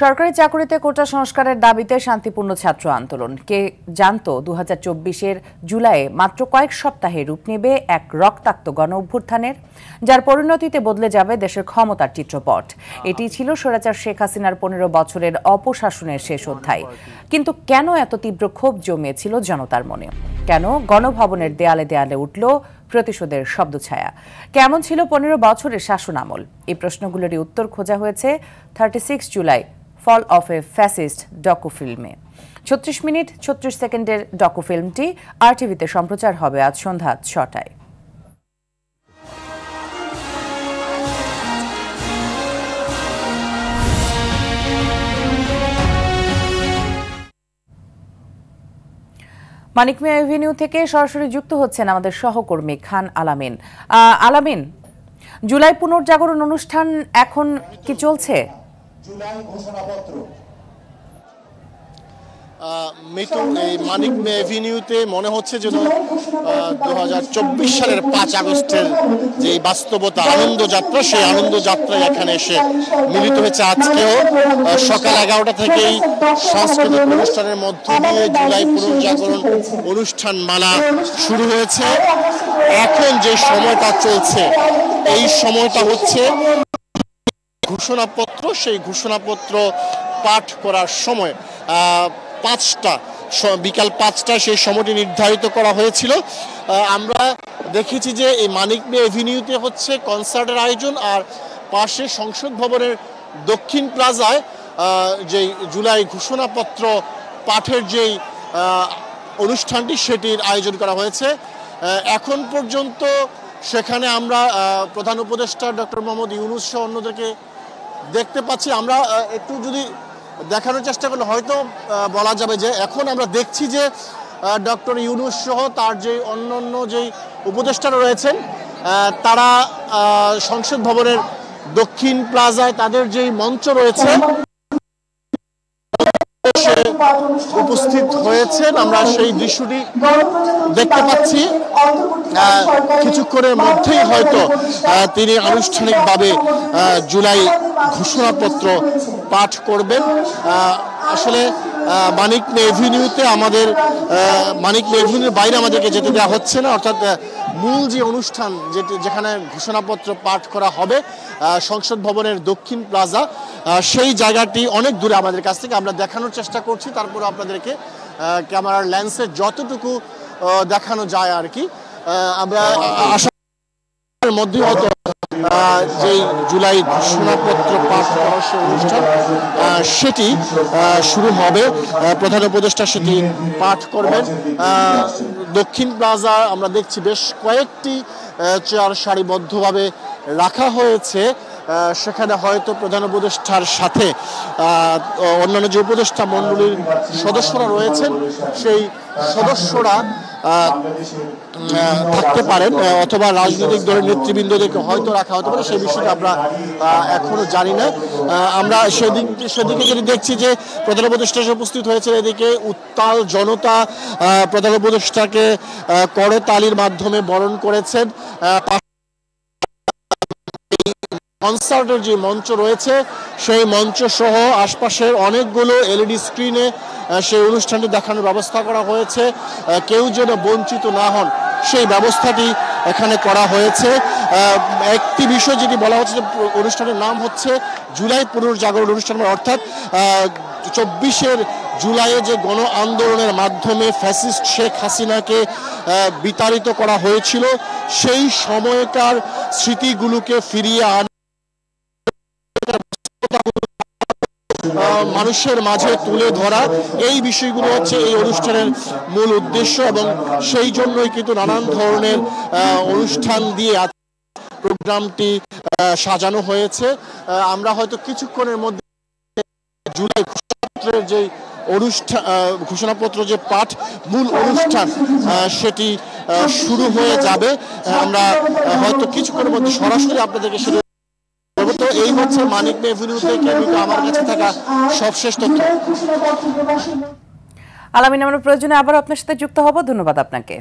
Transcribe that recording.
সরকারি চাকরিতে কোটা সংস্কারের দাবিতে শান্তিপূর্ণ ছাত্র আন্দোলন। কে জানতো 2024-এর জুলাইয়ে মাত্র কয়েক সপ্তাহে রূপ নেবে এক রক্তাক্ত গণ অভ্যুত্থানের, যার পরিণতিতে বদলে যাবে দেশের ক্ষমতার চিত্রপট। এটি ছিল স্বৈরাচার শেখ হাসিনার 15 বছরের অপশাসনের শেষ অধ্যায়। কিন্তু কেন এত তীব্র ক্ষোভ জমিয়েছিল জনতার মনে? কেন গণভবনের দেয়ালে দেয়ালে উঠল প্রতিশোধের শব্দছায়া? কেমন ছিল 15 বছরের শাসন আমল? এই প্রশ্নগুলোরই উত্তর খোঁজা হয়েছে 36 July fall of a fascist ডকুফিল্মে। 36 মিনিট 36 সেকেন্ডের ডকুফিল্মটি আরটিভিতে সম্প্রচার হবে আজ সন্ধ্যা 6টায়। মানিক মিয়া এভিনিউ থেকে সরাসরি যুক্ত হচ্ছেন আমাদের সহকর্মী খান আলামিন। আলামিন, জুলাই পুনর্জাগরণ অনুষ্ঠান এখন কি চলছে? মিতু, এই মানিক মিয়া এভিনিউতে মনে হচ্ছে যেন 2024 সালের 5 আগস্টের যে বাস্তবতা, আনন্দযাত্রা, সেই আনন্দযাত্রায় এখানে এসে মিলিত হয়েছে। আজকেও সকাল 11টা থেকেই সাংস্কৃতিক অনুষ্ঠানের মধ্য দিয়ে জুলাই পুনর্জাগরণ অনুষ্ঠান মালা শুরু হয়েছে। এখন যে সময়টা চলছে, এই সময়টা হচ্ছে ঘোষণাপত্র। সেই ঘোষণাপত্র পাঠ করার সময় বিকাল 5টা সেই সময়টি নির্ধারিত করা হয়েছিল। আমরা দেখেছি যে এই মানিক মিয়া এভিনিউতে হচ্ছে কনসার্টের আয়োজন, আর পাশে সংসদ ভবনের দক্ষিণ প্লাজায় যেই জুলাই ঘোষণাপত্র পাঠের যেই অনুষ্ঠানটি, সেটির আয়োজন করা হয়েছে। এখন পর্যন্ত সেখানে আমরা প্রধান উপদেষ্টা ডক্টর মোহাম্মদ ইউনূস সহ অন্যদেরকে দেখতে পাচ্ছি। আমরা একটু যদি দেখানোর চেষ্টা করলে হয়তো বলা যাবে যে এখন আমরা দেখছি যে ডক্টর ইউনূস সহ তার যে অন্যান্য যেই উপদেষ্টারা রয়েছেন, তারা সংসদ ভবনের দক্ষিণ প্লাজায় তাদের যেই মঞ্চ রয়েছে উপস্থিত হয়েছেন। আমরা সেই দৃশ্যটি দেখতে পাচ্ছি। কিছুক্ষণের মধ্যেই হয়তো তিনি আনুষ্ঠানিকভাবে জুলাই ঘোষণাপত্র পাঠ করবেন। আসলে মানিক মিয়া এভিনিউতে আমাদের মানিক মিয়া এভিনিউর বাইরে আমাদেরকে যেতে দেওয়া হচ্ছে না, অর্থাৎ মূল যে অনুষ্ঠান যেখানে ঘোষণাপত্র পাঠ করা হবে সংসদ ভবনের দক্ষিণ প্লাজা, সেই জায়গাটি অনেক দূরে আমাদের কাছ থেকে। আমরা দেখানোর চেষ্টা করছি, তারপরে আপনাদেরকে ক্যামেরার লেন্সে যতটুকু দেখানো যায় আর কি। আমরা আসার মধ্যে হয়তো যেই জুলাই ঘোষণাপত্র পাঠ করার সেই অনুষ্ঠান সেটি শুরু হবে। প্রধান উপদেষ্টা সেটি পাঠ করবেন। দক্ষিণ প্লাজা আমরা দেখছি বেশ কয়েকটি চেয়ার সারিবদ্ধভাবে রাখা হয়েছে। সেখানে হয়তো প্রধান উপদেষ্টার সাথে অন্যান্য যে উপদেষ্টা মণ্ডলীর সদস্যরা রয়েছেন, সেই সদস্যরা থাকতে পারেন, অথবা রাজনৈতিক দলের নেতৃবৃন্দদেরকে হয়তো রাখা হতে পারে, সেই বিষয়টা আমরা এখনো জানি না। আমরা সেদিকে যদি দেখছি যে প্রধান উপদেষ্টা উপস্থিত হয়েছে, এদিকে উত্তাল জনতা প্রধান উপদেষ্টাকে করতালির মাধ্যমে বরণ করেছেন। কনসার্টের যে মঞ্চ রয়েছে, সেই মঞ্চ সহ আশপাশের অনেকগুলো এলইডি স্ক্রিনে সেই অনুষ্ঠানটি দেখানোর ব্যবস্থা করা হয়েছে। কেউ যেন বঞ্চিত না হন, সেই ব্যবস্থাটি এখানে করা হয়েছে। একটি বিষয় যেটি বলা হচ্ছে যে অনুষ্ঠানের নাম হচ্ছে জুলাই পুনর্জাগরণ অনুষ্ঠান, অর্থাৎ 24 জুলাইয়ে যে গণ আন্দোলনের মাধ্যমে ফ্যাসিস্ট শেখ হাসিনাকে বিতাড়িত করা হয়েছিল, সেই সময়কার স্মৃতিগুলোকে ফিরিয়ে মানুষের মাঝে তুলে ধরা, এই বিষয়গুলো হচ্ছে এই অনুষ্ঠানের মূল উদ্দেশ্য। এবং সেই জন্যই কিন্তু নানান ধরনের অনুষ্ঠান দিয়ে প্রোগ্রামটি সাজানো হয়েছে। আমরা হয়তো কিছুক্ষণের মধ্যে জুলাই ঘোষণাপত্রের যে ঘোষণাপত্র যে পাঠ মূল অনুষ্ঠান সেটি শুরু হয়ে যাবে। আমরা হয়তো কিছুক্ষণের মধ্যে সরাসরি আপনাদেরকে সেটা। তো এই হচ্ছে মানিক মিয়া এভিনিউ থেকে আমার কাছে থাকা সবশেষ তথ্য। আলামিন, আমরা প্রয়োজনে আবার আপনার সাথে যুক্ত হব। ধন্যবাদ আপনাকে।